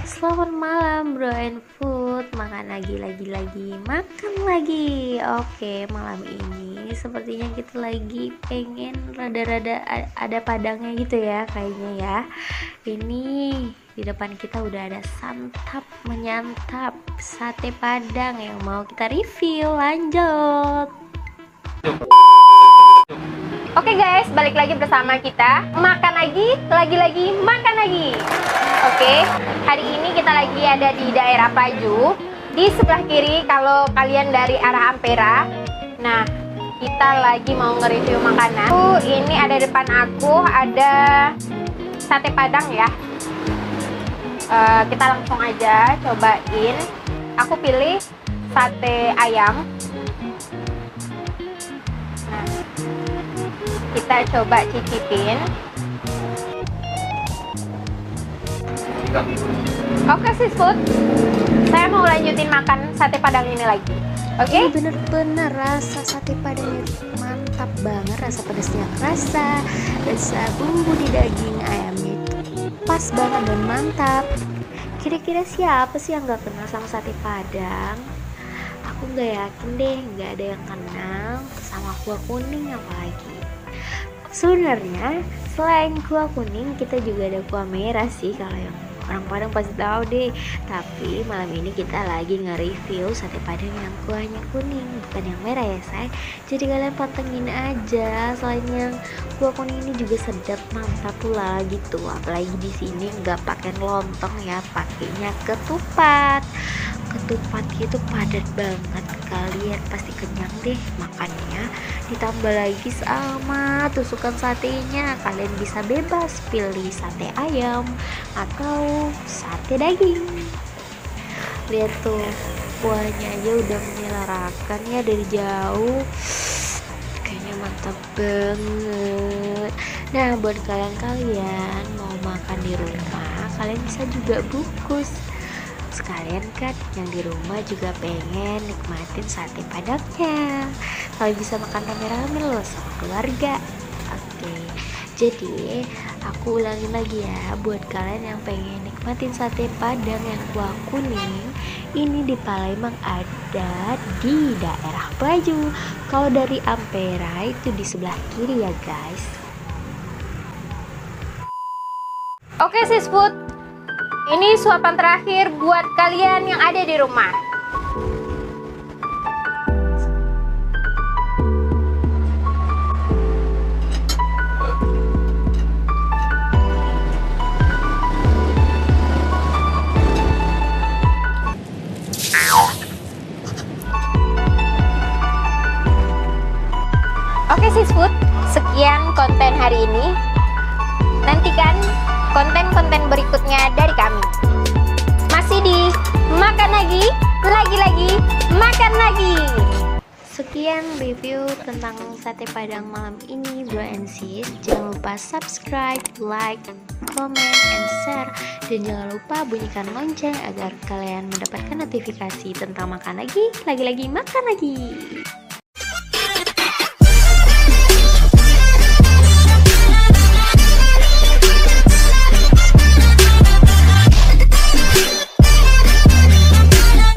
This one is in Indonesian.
Selamat malam bro and food. Makan lagi makan lagi. Oke, malam ini sepertinya kita lagi pengen rada-rada ada padangnya gitu ya kayaknya ya. Ini di depan kita udah ada santap menyantap sate padang yang mau kita review. Lanjut. Oke guys, balik lagi bersama kita makan lagi makan lagi. Oke, hari ini kita lagi ada di daerah Paju. Di sebelah kiri kalau kalian dari arah Ampera. Nah, kita lagi mau nge-review makanan. Ini ada depan aku ada sate padang ya. Kita langsung aja cobain. Aku pilih sate ayam. Nah, kita coba cicipin. Oke sis food, saya mau lanjutin makan sate padang ini lagi. Oke? Bener-bener rasa sate padangnya mantap banget, rasa pedasnya kerasa, rasa bumbu di daging ayamnya itu pas banget dan mantap. Kira-kira siapa sih yang gak kenal sama sate padang? Aku gak yakin deh gak ada yang kenal sama kuah kuning apalagi. Sebenarnya selain kuah kuning kita juga ada kuah merah sih, kalau yang orang Padang pasti tahu deh. Tapi malam ini kita lagi nge-review sate padang yang kuahnya kuning, bukan yang merah ya say. Jadi kalian pantengin aja. Selain yang kuah kuning ini juga sedap mantap pula gitu. Apalagi di sini nggak pakai lontong ya, pakainya ketupat. Ketupatnya itu padat banget, kalian pasti kenyang deh makannya. Ditambah lagi sama tusukan satenya, kalian bisa bebas pilih sate ayam atau sate daging. Lihat tuh, kuahnya aja udah menyilarakan ya dari jauh, kayaknya mantap banget. Nah, buat kalian mau makan di rumah, kalian bisa juga bungkus. Sekalian kan yang di rumah juga pengen nikmatin sate padangnya, kalau bisa makan rame-rame loh sama keluarga. Oke, jadi aku ulangin lagi ya, buat kalian yang pengen nikmatin sate padang yang kuah kuning, ini di Palembang ada di daerah Paju. Kalau dari Ampera itu di sebelah kiri ya guys. Oke sis food, ini suapan terakhir buat kalian yang ada di rumah. Oke sis food, sekian konten hari ini. Nantikan konten-konten berikutnya dari kami. Masih di makan lagi makan lagi. Sekian review tentang sate padang malam ini bro and sis. Jangan lupa subscribe, like, comment, and share. Dan jangan lupa bunyikan lonceng agar kalian mendapatkan notifikasi tentang makan lagi makan lagi.